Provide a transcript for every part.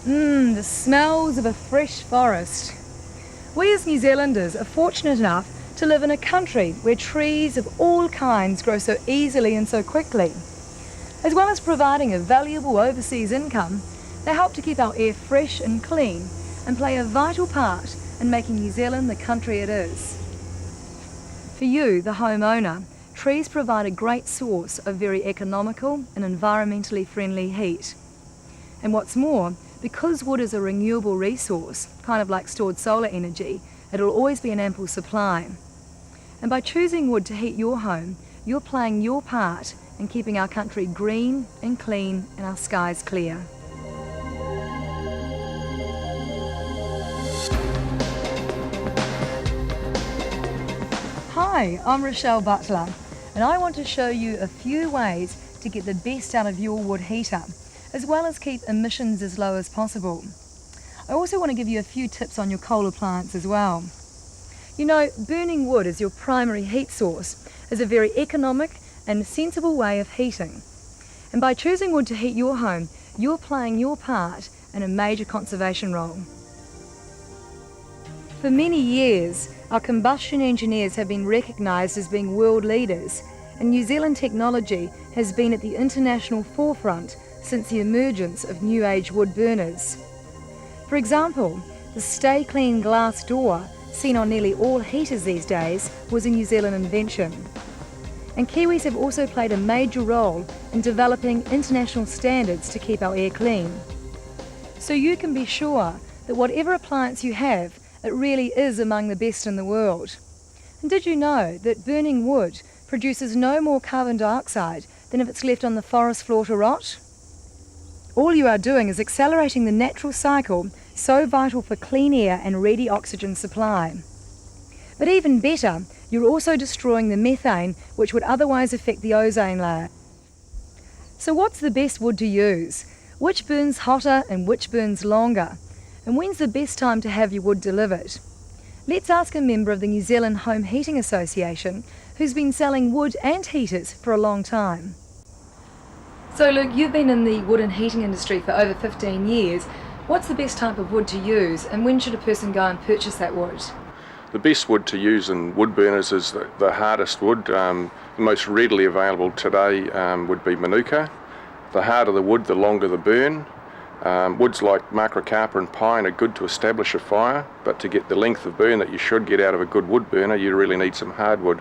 The smells of a fresh forest. We as New Zealanders are fortunate enough to live in a country where trees of all kinds grow so easily and so quickly. As well as providing a valuable overseas income, they help to keep our air fresh and clean and play a vital part in making New Zealand the country it is. For you, the homeowner, trees provide a great source of very economical and environmentally friendly heat. And what's more, because wood is a renewable resource, kind of like stored solar energy, it'll always be an ample supply. And by choosing wood to heat your home, you're playing your part in keeping our country green and clean and our skies clear. Hi, I'm Rochelle Butler, and I want to show you a few ways to get the best out of your wood heater, as well as keep emissions as low as possible. I also want to give you a few tips on your coal appliance as well. You know, burning wood as your primary heat source is a very economic and sensible way of heating. And by choosing wood to heat your home, you're playing your part in a major conservation role. For many years, our combustion engineers have been recognised as being world leaders, and New Zealand technology has been at the international forefront since the emergence of new age wood burners. For example, the Stay Clean glass door, seen on nearly all heaters these days, was a New Zealand invention. And Kiwis have also played a major role in developing international standards to keep our air clean. So you can be sure that whatever appliance you have, it really is among the best in the world. And did you know that burning wood produces no more carbon dioxide than if it's left on the forest floor to rot? All you are doing is accelerating the natural cycle so vital for clean air and ready oxygen supply. But even better, you're also destroying the methane which would otherwise affect the ozone layer. So what's the best wood to use? Which burns hotter and which burns longer? And when's the best time to have your wood delivered? Let's ask a member of the New Zealand Home Heating Association who's been selling wood and heaters for a long time. So Luke, you've been in the wood and heating industry for over 15 years. What's the best type of wood to use, and when should a person go and purchase that wood? The best wood to use in wood burners is the hardest wood. The most readily available today would be Manuka. The harder the wood, the longer the burn. Woods like macrocarpa and pine are good to establish a fire, but to get the length of burn that you should get out of a good wood burner, you really need some hardwood.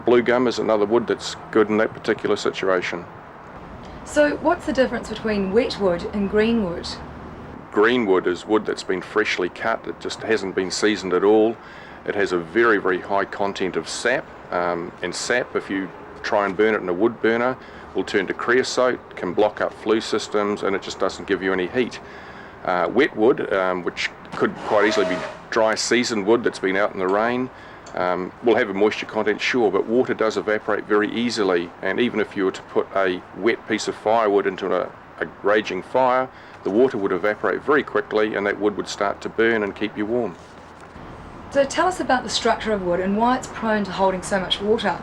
Blue gum is another wood that's good in that particular situation. So what's the difference between wet wood and green wood? Green wood is wood that's been freshly cut. It just hasn't been seasoned at all. It has a very, very high content of sap, and sap, if you try and burn it in a wood burner, will turn to creosote, can block up flue systems, and it just doesn't give you any heat. Wet wood, which could quite easily be dry seasoned wood that's been out in the rain, will have a moisture content, sure, but water does evaporate very easily, and even if you were to put a wet piece of firewood into a raging fire, the water would evaporate very quickly and that wood would start to burn and keep you warm. So tell us about the structure of wood and why it's prone to holding so much water.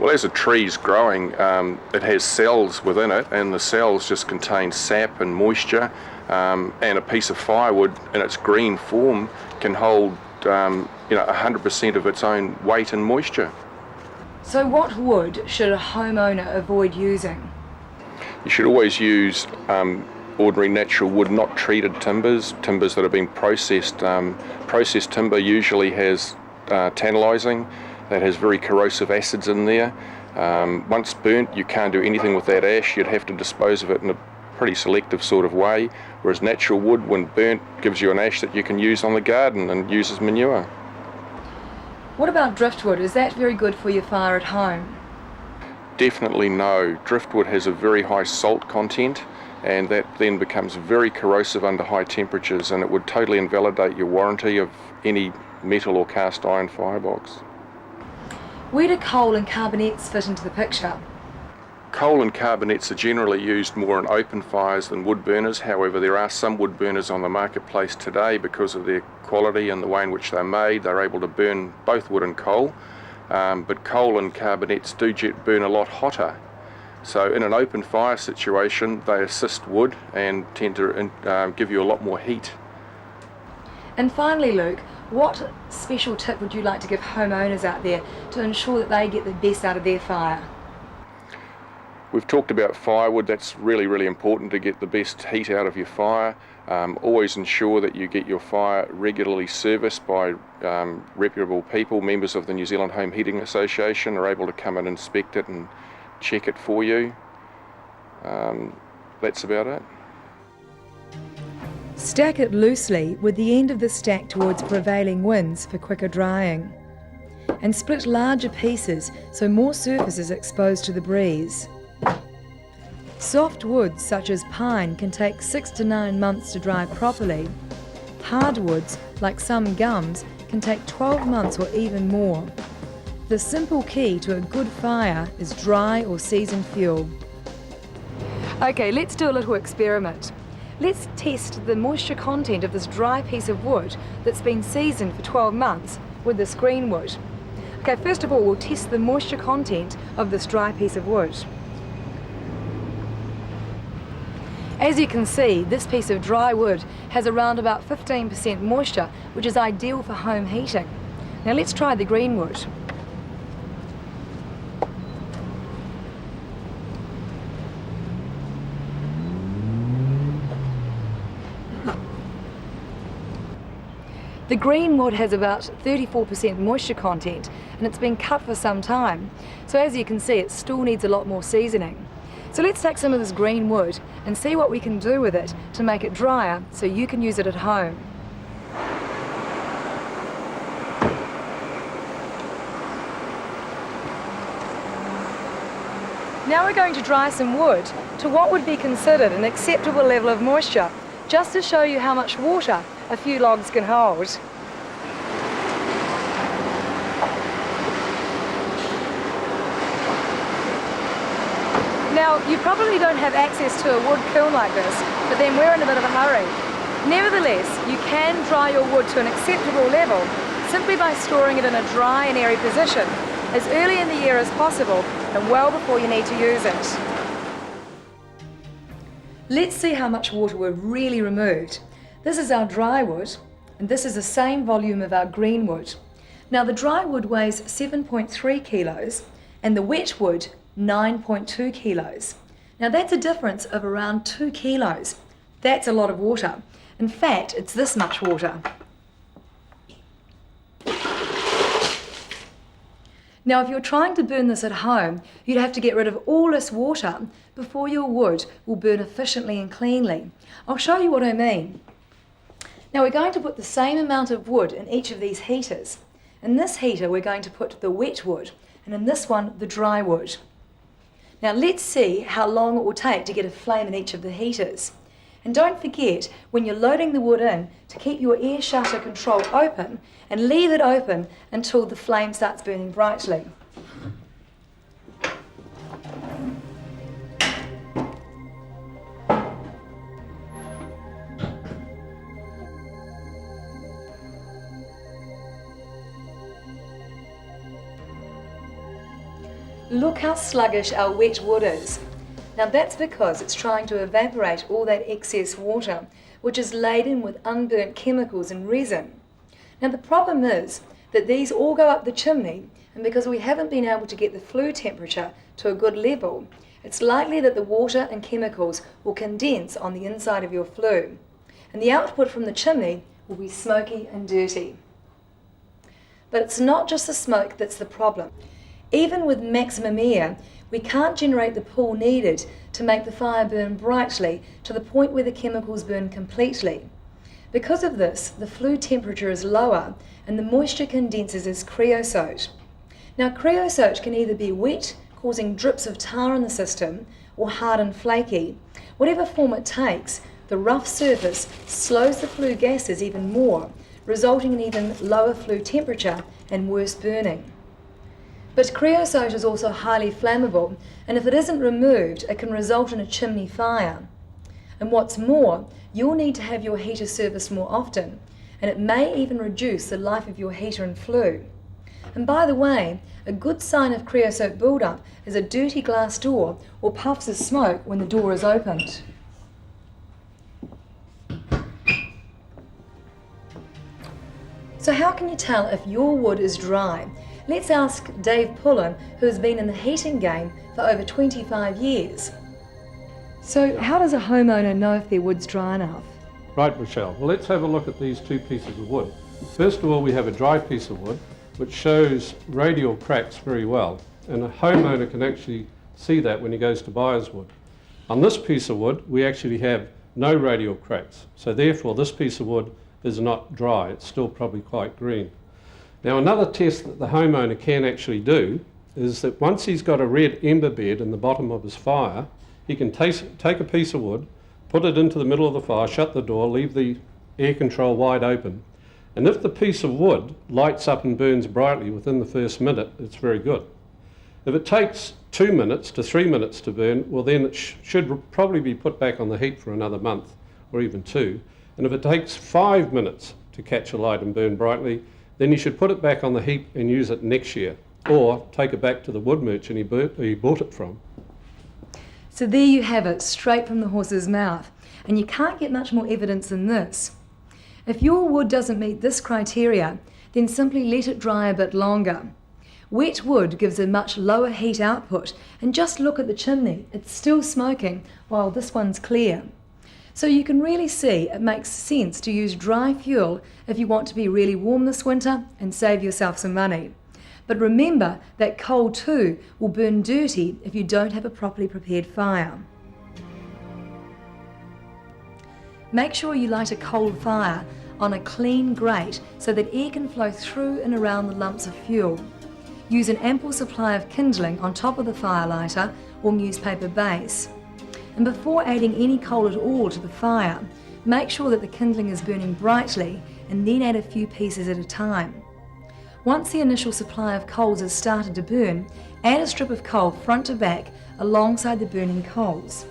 Well, as a tree's growing, it has cells within it, and the cells just contain sap and moisture, and a piece of firewood in its green form can hold 100% of its own weight and moisture. So what wood should a homeowner avoid using? You should always use ordinary natural wood, not treated timbers that have been processed. Processed timber usually has tannalizing, that has very corrosive acids in there. Once burnt, you can't do anything with that ash. You'd have to dispose of it in a pretty selective sort of way, whereas natural wood, when burnt, gives you an ash that you can use on the garden and use as manure. What about driftwood? Is that very good for your fire at home? Definitely no. Driftwood has a very high salt content, and that then becomes very corrosive under high temperatures, and it would totally invalidate your warranty of any metal or cast iron firebox. Where do coal and carbonettes fit into the picture? Coal and carbonettes are generally used more in open fires than wood burners. However, there are some wood burners on the marketplace today, because of their quality and the way in which they're made, they're able to burn both wood and coal. But coal and carbonettes do burn a lot hotter. So in an open fire situation, they assist wood and tend to give you a lot more heat. And finally, Luke, what special tip would you like to give homeowners out there to ensure that they get the best out of their fire? We've talked about firewood. That's really, really important to get the best heat out of your fire. Always ensure that you get your fire regularly serviced by reputable people. Members of the New Zealand Home Heating Association are able to come and inspect it and check it for you. That's about it. Stack it loosely with the end of the stack towards prevailing winds for quicker drying. And split larger pieces so more surface is exposed to the breeze. Soft woods such as pine can take 6 to 9 months to dry properly. Hardwoods, like some gums, can take 12 months or even more. The simple key to a good fire is dry or seasoned fuel. Okay, let's do a little experiment. Let's test the moisture content of this dry piece of wood that's been seasoned for 12 months with this green wood. Okay, first of all, we'll test the moisture content of this dry piece of wood. As you can see, this piece of dry wood has around about 15% moisture, which is ideal for home heating. Now let's try the green wood. The green wood has about 34% moisture content, and it's been cut for some time. So as you can see, it still needs a lot more seasoning. So let's take some of this green wood and see what we can do with it to make it drier so you can use it at home. Now we're going to dry some wood to what would be considered an acceptable level of moisture, just to show you how much water a few logs can hold. Now, you probably don't have access to a wood kiln like this, but then we're in a bit of a hurry. Nevertheless, you can dry your wood to an acceptable level simply by storing it in a dry and airy position as early in the year as possible and well before you need to use it. Let's see how much water we've really removed. This is our dry wood, and this is the same volume of our green wood. Now, the dry wood weighs 7.3 kilos and the wet wood 9.2 kilos. Now that's a difference of around 2 kilos. That's a lot of water. In fact, it's this much water. Now if you're trying to burn this at home, you'd have to get rid of all this water before your wood will burn efficiently and cleanly. I'll show you what I mean. Now we're going to put the same amount of wood in each of these heaters. In this heater we're going to put the wet wood, and in this one the dry wood. Now let's see how long it will take to get a flame in each of the heaters. And don't forget, when you're loading the wood in, to keep your air shutter control open and leave it open until the flame starts burning brightly. Look how sluggish our wet wood is. Now that's because it's trying to evaporate all that excess water, which is laden with unburnt chemicals and resin. Now the problem is that these all go up the chimney, and because we haven't been able to get the flue temperature to a good level, it's likely that the water and chemicals will condense on the inside of your flue, and the output from the chimney will be smoky and dirty. But it's not just the smoke that's the problem. Even with maximum air, we can't generate the pull needed to make the fire burn brightly to the point where the chemicals burn completely. Because of this, the flue temperature is lower and the moisture condenses as creosote. Now creosote can either be wet, causing drips of tar in the system, or hard and flaky. Whatever form it takes, the rough surface slows the flue gases even more, resulting in even lower flue temperature and worse burning. But creosote is also highly flammable, and if it isn't removed, it can result in a chimney fire. And what's more, you'll need to have your heater serviced more often, and it may even reduce the life of your heater and flue. And by the way, a good sign of creosote buildup is a dirty glass door or puffs of smoke when the door is opened. So how can you tell if your wood is dry? Let's ask Dave Pullen, who has been in the heating game for over 25 years. So how does a homeowner know if their wood's dry enough? Right, Michelle. Well, let's have a look at these two pieces of wood. First of all, we have a dry piece of wood, which shows radial cracks very well, and a homeowner can actually see that when he goes to buy his wood. On this piece of wood, we actually have no radial cracks, so therefore this piece of wood is not dry, it's still probably quite green. Now, another test that the homeowner can actually do is that once he's got a red ember bed in the bottom of his fire, he can take a piece of wood, put it into the middle of the fire, shut the door, leave the air control wide open, and if the piece of wood lights up and burns brightly within the first minute, it's very good. If it takes 2 minutes to 3 minutes to burn, well then it should probably be put back on the heat for another month or even 2. And if it takes 5 minutes to catch a light and burn brightly, then you should put it back on the heat and use it next year, or take it back to the wood merchant you bought it from. So there you have it, straight from the horse's mouth. And you can't get much more evidence than this. If your wood doesn't meet this criteria, then simply let it dry a bit longer. Wet wood gives a much lower heat output, and just look at the chimney, it's still smoking while this one's clear. So you can really see it makes sense to use dry fuel if you want to be really warm this winter and save yourself some money. But remember that coal too will burn dirty if you don't have a properly prepared fire. Make sure you light a coal fire on a clean grate so that air can flow through and around the lumps of fuel. Use an ample supply of kindling on top of the fire lighter or newspaper base. And before adding any coal at all to the fire, make sure that the kindling is burning brightly and then add a few pieces at a time. Once the initial supply of coals has started to burn, add a strip of coal front to back alongside the burning coals.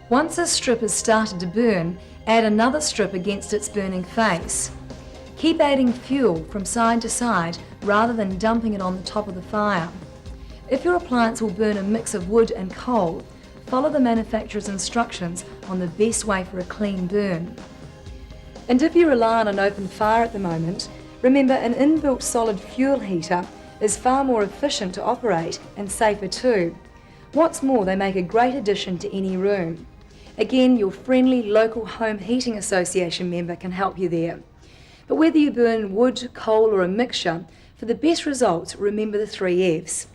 Once this strip has started to burn, add another strip against its burning face. Keep adding fuel from side to side rather than dumping it on the top of the fire. If your appliance will burn a mix of wood and coal, follow the manufacturer's instructions on the best way for a clean burn. And if you rely on an open fire at the moment, remember an inbuilt solid fuel heater is far more efficient to operate and safer too. What's more, they make a great addition to any room. Again, your friendly local home heating association member can help you there. But whether you burn wood, coal or a mixture, for the best results, remember the 3 F's.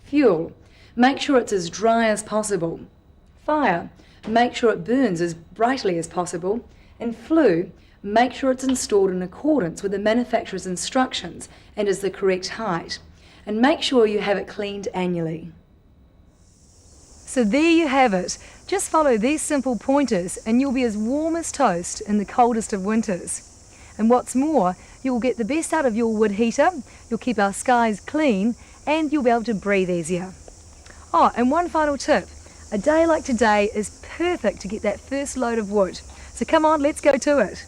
Fuel, make sure it's as dry as possible. Fire, make sure it burns as brightly as possible. And flue, make sure it's installed in accordance with the manufacturer's instructions and is the correct height. And make sure you have it cleaned annually. So there you have it. Just follow these simple pointers and you'll be as warm as toast in the coldest of winters. And what's more, you'll get the best out of your wood heater, you'll keep our skies clean, and you'll be able to breathe easier. Oh, and one final tip. A day like today is perfect to get that first load of wood. So come on, let's go to it.